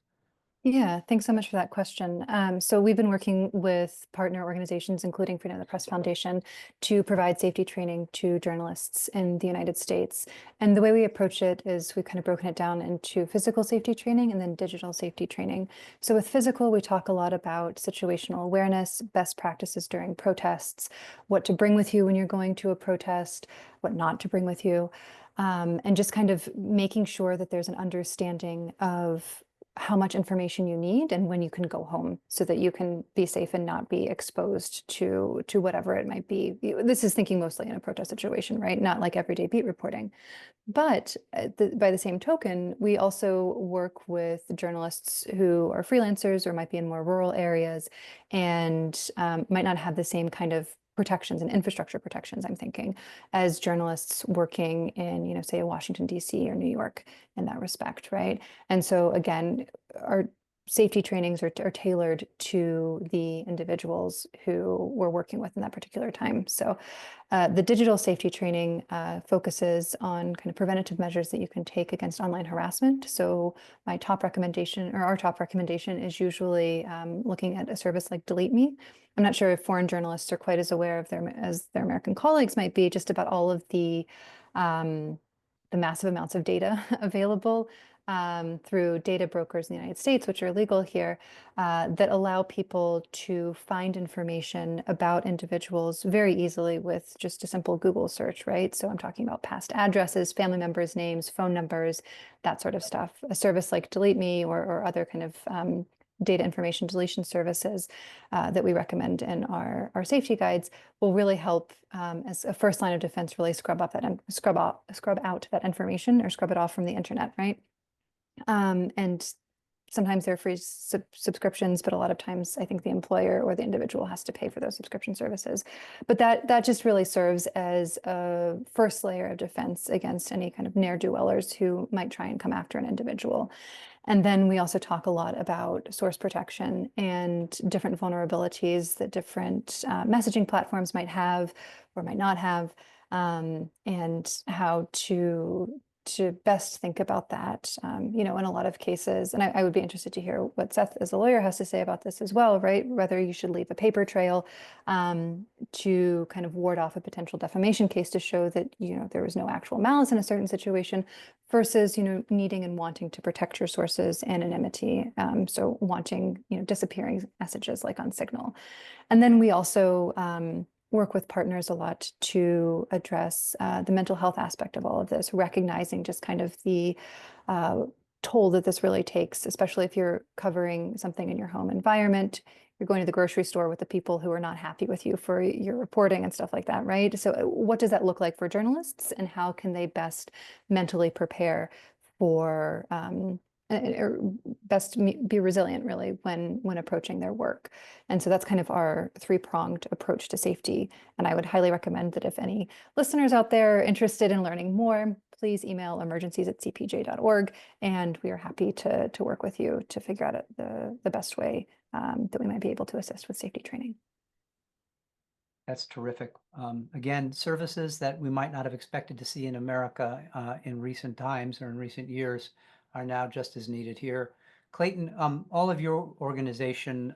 Yeah, thanks so much for that question. So we've been working with partner organizations, including Freedom of the Press Foundation, to provide safety training to journalists in the United States. And the way we approach it is we've kind of broken it down into physical safety training and then digital safety training. So with physical, we talk a lot about situational awareness, best practices during protests, what to bring with you when you're going to a protest, what not to bring with you, and just kind of making sure that there's an understanding of how much information you need and when you can go home so that you can be safe and not be exposed to whatever it might be. This is thinking mostly in a protest situation, right? Not like everyday beat reporting. But by the same token, we also work with journalists who are freelancers or might be in more rural areas and might not have the same kind of protections and infrastructure protections, I'm thinking, as journalists working in, say, Washington, D.C. or New York in that respect, right? And so again, our safety trainings are tailored to the individuals who we're working with in that particular time. So the digital safety training focuses on kind of preventative measures that you can take against online harassment. So my top recommendation, or our top recommendation, is usually looking at a service like Delete Me. I'm not sure if foreign journalists are quite as aware of as their American colleagues might be, just about all of the massive amounts of data available through data brokers in the United States, which are legal here, that allow people to find information about individuals very easily with just a simple Google search, right? So I'm talking about past addresses, family members' names, phone numbers, that sort of stuff. A service like Delete Me or other kind of data information deletion services that we recommend in our safety guides will really help as a first line of defense, really scrub out that information or scrub it off from the internet, right? And sometimes they're free subscriptions, but a lot of times I think the employer or the individual has to pay for those subscription services. But that just really serves as a first layer of defense against any kind of ne'er-do-wellers who might try and come after an individual. And then we also talk a lot about source protection and different vulnerabilities that different messaging platforms might have or might not have, and how to best think about that, in a lot of cases. And I would be interested to hear what Seth as a lawyer has to say about this as well, right? Whether you should leave a paper trail to kind of ward off a potential defamation case to show that, there was no actual malice in a certain situation versus, needing and wanting to protect your sources' anonymity. So wanting, disappearing messages like on Signal. And then we also work with partners a lot to address the mental health aspect of all of this, recognizing just kind of the toll that this really takes, especially if you're covering something in your home environment. You're going to the grocery store with the people who are not happy with you for your reporting and stuff like that, right? So what does that look like for journalists, and how can they best mentally prepare for or best be resilient really when approaching their work? And so that's kind of our three-pronged approach to safety. And I would highly recommend that if any listeners out there are interested in learning more, please email emergencies@cpj.org, and we are happy to work with you to figure out the best way that we might be able to assist with safety training. That's terrific. Again, services that we might not have expected to see in America in recent times or in recent years are now just as needed here. Clayton, all of your organization,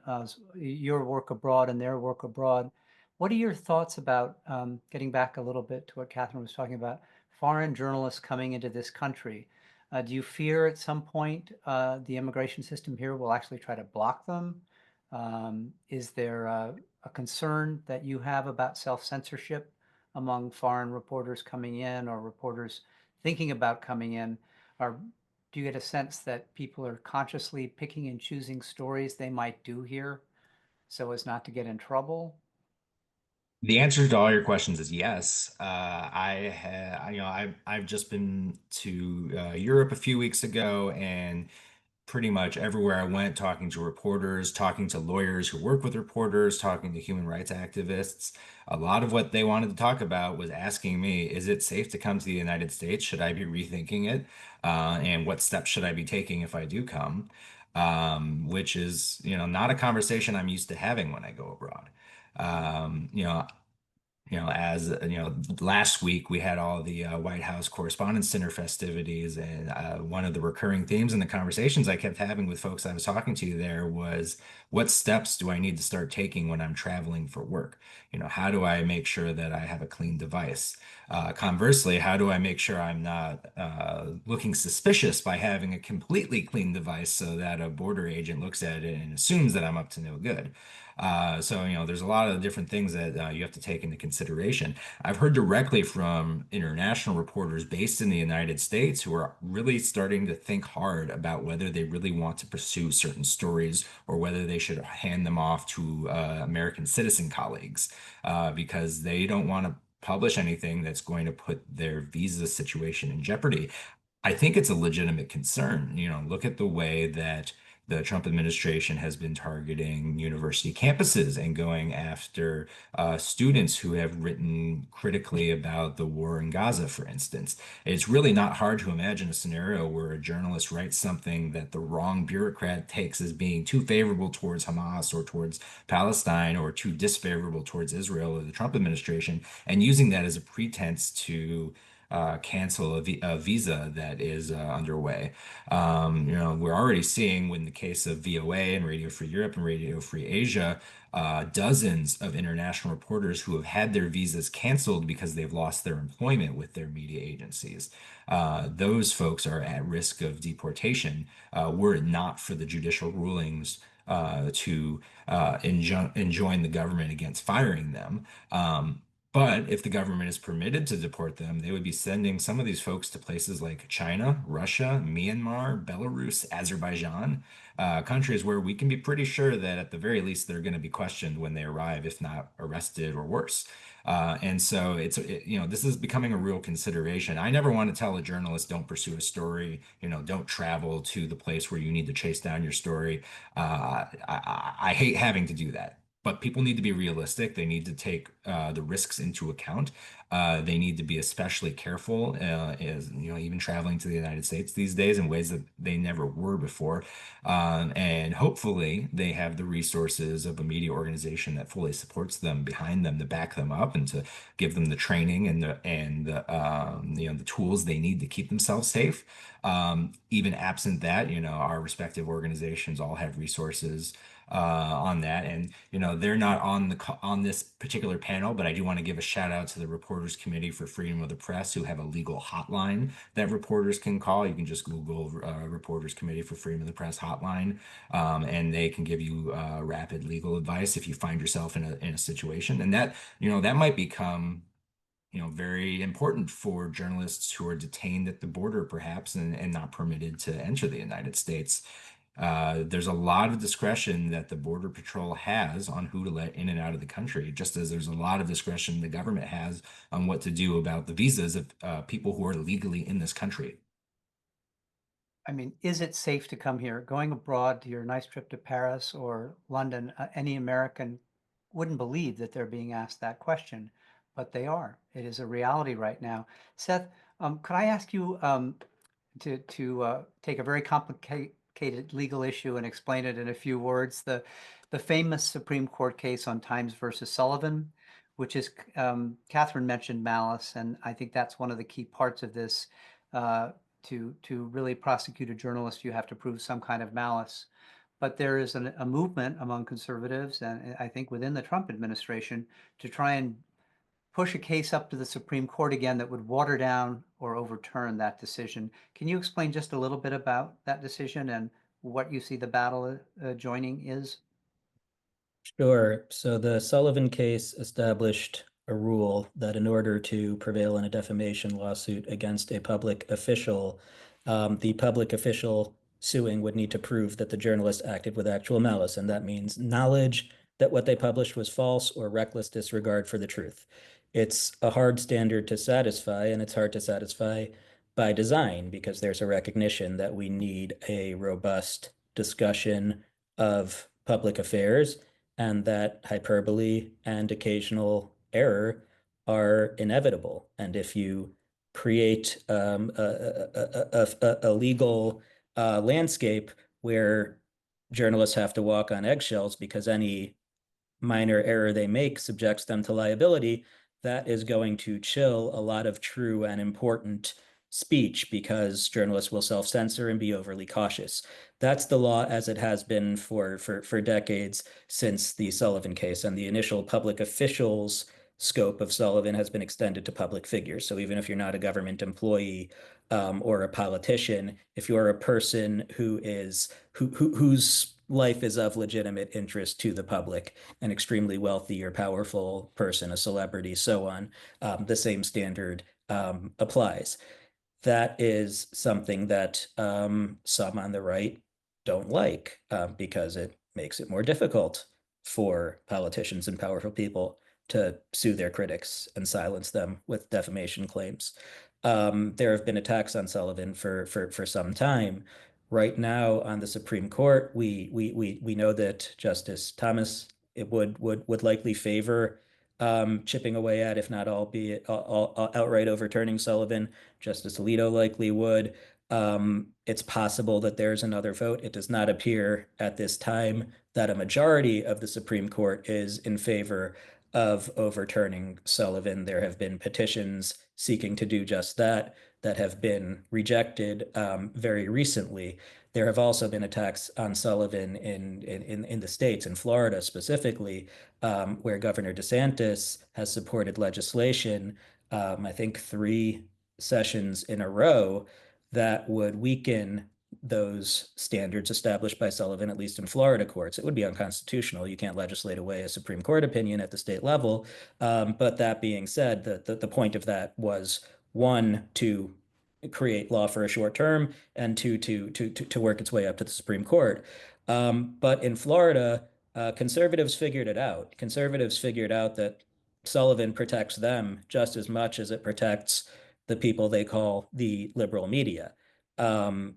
your work abroad and their work abroad, what are your thoughts about, getting back a little bit to what Katherine was talking about, foreign journalists coming into this country? Do you fear at some point the immigration system here will actually try to block them? Is there a concern that you have about self-censorship among foreign reporters coming in or reporters thinking about coming in? Or do you get a sense that people are consciously picking and choosing stories they might do here so as not to get in trouble? The answer to all your questions is yes. I've just been to Europe a few weeks ago, and pretty much everywhere I went, talking to reporters, talking to lawyers who work with reporters, talking to human rights activists, a lot of what they wanted to talk about was asking me, is it safe to come to the United States? Should I be rethinking it? And what steps should I be taking if I do come? Which is, not a conversation I'm used to having when I go abroad. Um, you know, as last week we had all the White House Correspondents Center festivities, and one of the recurring themes in the conversations I kept having with folks I was talking to there was, what steps do I need to start taking when I'm traveling for work? How do I make sure that I have a clean device? Conversely, how do I make sure I'm not looking suspicious by having a completely clean device so that a border agent looks at it and assumes that I'm up to no good? So, there's a lot of different things that you have to take into consideration. I've heard directly from international reporters based in the United States who are really starting to think hard about whether they really want to pursue certain stories or whether they should hand them off to American citizen colleagues because they don't want to publish anything that's going to put their visa situation in jeopardy. I think it's a legitimate concern. Look at the way that the Trump administration has been targeting university campuses and going after students who have written critically about the war in Gaza, for instance. It's really not hard to imagine a scenario where a journalist writes something that the wrong bureaucrat takes as being too favorable towards Hamas or towards Palestine or too disfavorable towards Israel or the Trump administration, and using that as a pretense to cancel a visa that is underway. We're already seeing, in the case of VOA and Radio Free Europe and Radio Free Asia, dozens of international reporters who have had their visas canceled because they've lost their employment with their media agencies. Those folks are at risk of deportation were it not for the judicial rulings to enjoin the government against firing them. But if the government is permitted to deport them, they would be sending some of these folks to places like China, Russia, Myanmar, Belarus, Azerbaijan, countries where we can be pretty sure that at the very least they're going to be questioned when they arrive, if not arrested or worse. And so this is becoming a real consideration. I never want to tell a journalist, don't pursue a story, don't travel to the place where you need to chase down your story. I hate having to do that. But people need to be realistic. They need to take the risks into account. They need to be especially careful, as even traveling to the United States these days in ways that they never were before. And hopefully, they have the resources of a media organization that fully supports them, behind them, to back them up, and to give them the training and the tools they need to keep themselves safe. Even absent that, our respective organizations all have resources on that. And they're not on this particular panel, but I do want to give a shout out to the Reporters Committee for Freedom of the Press, who have a legal hotline that reporters can call. You can just Google Reporters Committee for Freedom of the Press hotline, and they can give you rapid legal advice if you find yourself in a situation. And that might become very important for journalists who are detained at the border, perhaps, and not permitted to enter the United States. There's a lot of discretion that the Border Patrol has on who to let in and out of the country, just as there's a lot of discretion the government has on what to do about the visas of people who are legally in this country. I mean, is it safe to come here? Going abroad to your nice trip to Paris or London, any American wouldn't believe that they're being asked that question, but they are. It is a reality right now. Seth, could I ask you to take a very complicated legal issue and explain it in a few words? The famous Supreme Court case on Times versus Sullivan, which is Katherine mentioned malice, and I think that's one of the key parts of this. To really prosecute a journalist, you have to prove some kind of malice. But there is a movement among conservatives, and I think within the Trump administration, to try and push a case up to the Supreme Court again that would water down or overturn that decision. Can you explain just a little bit about that decision and what you see the battle joining is? Sure. So the Sullivan case established a rule that in order to prevail in a defamation lawsuit against a public official, the public official suing would need to prove that the journalist acted with actual malice. And that means knowledge that what they published was false or reckless disregard for the truth. It's a hard standard to satisfy, and it's hard to satisfy by design because there's a recognition that we need a robust discussion of public affairs and that hyperbole and occasional error are inevitable. And if you create a legal landscape where journalists have to walk on eggshells because any minor error they make subjects them to liability, that is going to chill a lot of true and important speech because journalists will self-censor and be overly cautious. That's the law as it has been for decades since the Sullivan case, and the initial public officials scope of Sullivan has been extended to public figures. So even if you're not a government employee or a politician, if you're a person whose life is of legitimate interest to the public, an extremely wealthy or powerful person, a celebrity, so on, the same standard applies. That is something that some on the right don't like because it makes it more difficult for politicians and powerful people to sue their critics and silence them with defamation claims. There have been attacks on Sullivan for some time. Right now on the Supreme Court, we know that Justice Thomas it would likely favor chipping away at, if not albeit outright overturning Sullivan. Justice Alito likely would. It's possible that there's another vote. It does not appear at this time that a majority of the Supreme Court is in favor of overturning Sullivan. There have been petitions seeking to do just that have been rejected very recently. There have also been attacks on Sullivan in the states, in Florida specifically, where Governor DeSantis has supported legislation, I think 3 sessions in a row, that would weaken those standards established by Sullivan, at least in Florida courts. It would be unconstitutional. You can't legislate away a Supreme Court opinion at the state level. But that being said, the point of that was, one, to create law for a short term, and two, to work its way up to the Supreme Court. But in Florida, conservatives figured it out. Conservatives figured out that Sullivan protects them just as much as it protects the people they call the liberal media. And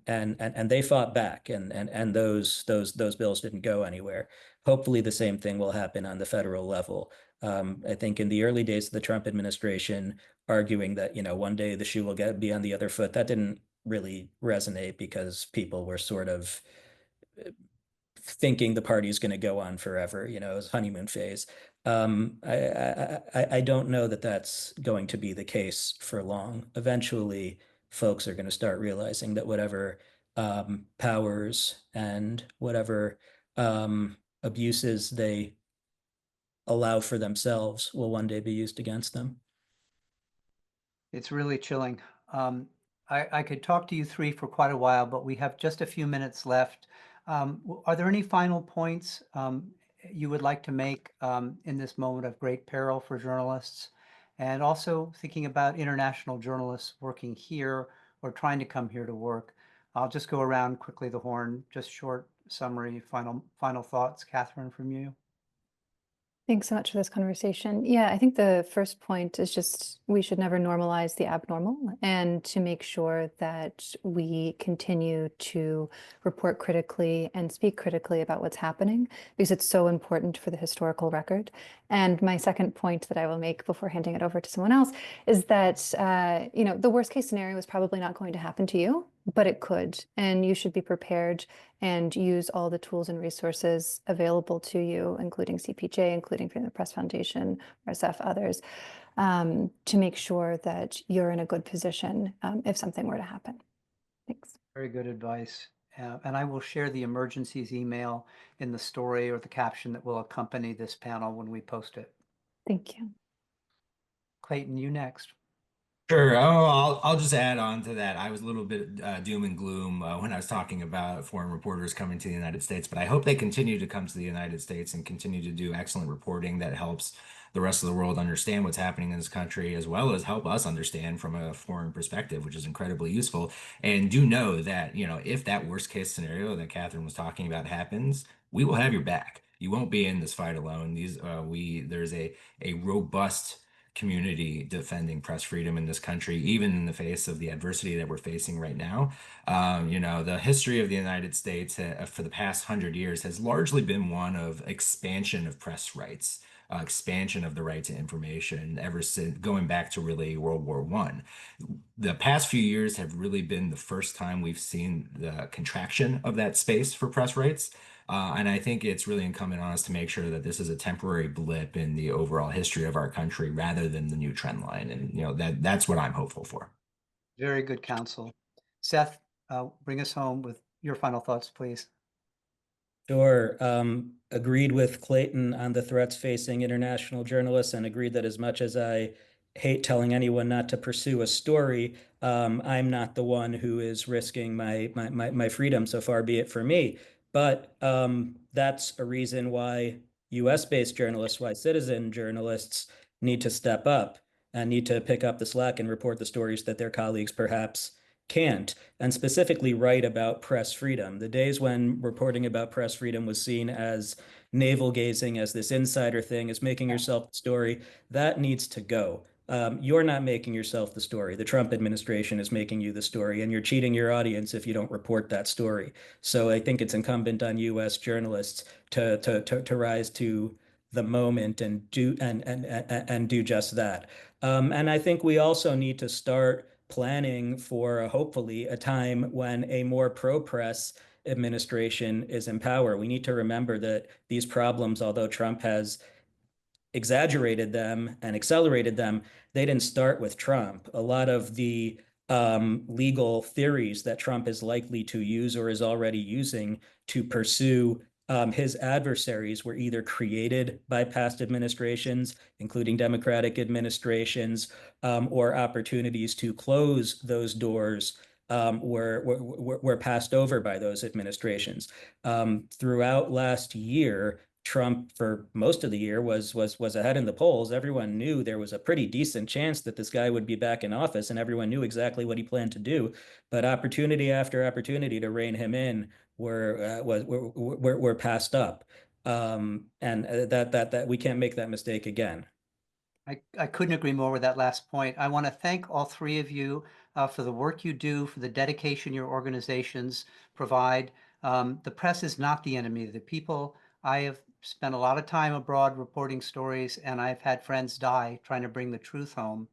they fought back, and those bills didn't go anywhere. Hopefully the same thing will happen on the federal level. I think in the early days of the Trump administration, arguing that, one day the shoe will be on the other foot, that didn't really resonate because people were sort of thinking the party is going to go on forever, it was honeymoon phase. I don't know that that's going to be the case for long. Eventually, folks are going to start realizing that whatever powers and whatever abuses they allow for themselves will one day be used against them. It's really chilling. I could talk to you three for quite a while, but we have just a few minutes left. Are there any final points you would like to make in this moment of great peril for journalists? And also thinking about international journalists working here or trying to come here to work. I'll just go around quickly the horn, just short summary, final thoughts. Katherine, from you. Thanks so much for this conversation. Yeah, I think the first point is just we should never normalize the abnormal, and to make sure that we continue to report critically and speak critically about what's happening, because it's so important for the historical record. And my second point that I will make before handing it over to someone else is that, the worst case scenario is probably not going to happen to you, but it could, and you should be prepared and use all the tools and resources available to you, including CPJ, including Freedom of the Press Foundation, RSF, others, to make sure that you're in a good position if something were to happen. Thanks. Very good advice. And I will share the emergencies email in the story or the caption that will accompany this panel when we post it. Thank you. Clayton, you next. Sure. Oh, I'll just add on to that. I was a little bit doom and gloom when I was talking about foreign reporters coming to the United States, but I hope they continue to come to the United States and continue to do excellent reporting that helps the rest of the world understand what's happening in this country, as well as help us understand from a foreign perspective, which is incredibly useful. And do know that, if that worst case scenario that Katherine was talking about happens, we will have your back. You won't be in this fight alone. There's a robust community defending press freedom in this country, even in the face of the adversity that we're facing right now. The history of the United States for the past 100 years has largely been one of expansion of press rights, expansion of the right to information, ever since going back to really World War I. The past few years have really been the first time we've seen the contraction of that space for press rights. And I think it's really incumbent on us to make sure that this is a temporary blip in the overall history of our country rather than the new trend line. And, that's what I'm hopeful for. Very good counsel. Seth, bring us home with your final thoughts, please. Sure. Agreed with Clayton on the threats facing international journalists, and agreed that as much as I hate telling anyone not to pursue a story, I'm not the one who is risking my freedom, so far be it for me. But that's a reason why US-based journalists, why citizen journalists need to step up and need to pick up the slack and report the stories that their colleagues perhaps can't, and specifically write about press freedom. The days when reporting about press freedom was seen as navel gazing, as this insider thing, as making yourself the story, that needs to go. You're not making yourself the story. The Trump administration is making you the story, and you're cheating your audience if you don't report that story. So I think it's incumbent on U.S. journalists to rise to the moment and do just that. And I think we also need to start planning for hopefully a time when a more pro-press administration is in power. We need to remember that these problems, although Trump has exaggerated them and accelerated them, they didn't start with Trump. A lot of the legal theories that Trump is likely to use or is already using to pursue his adversaries were either created by past administrations, including Democratic administrations, or opportunities to close those doors were passed over by those administrations. Throughout last year, Trump, for most of the year, was ahead in the polls. Everyone knew there was a pretty decent chance that this guy would be back in office, and everyone knew exactly what he planned to do. But opportunity after opportunity to rein him in were passed up, and that we can't make that mistake again. I couldn't agree more with that last point. I want to thank all three of you for the work you do, for the dedication your organizations provide. The press is not the enemy of the people. I have spent a lot of time abroad reporting stories, and I've had friends die trying to bring the truth home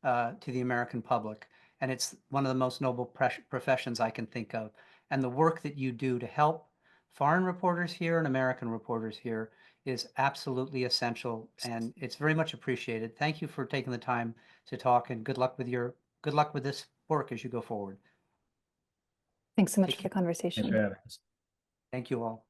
to the American public. And it's one of the most noble professions I can think of. And the work that you do to help foreign reporters here and American reporters here is absolutely essential, and it's very much appreciated. Thank you for taking the time to talk, and good luck with this work as you go forward. Thanks so much Take for the care. conversation. Thanks for having us. Thank you all.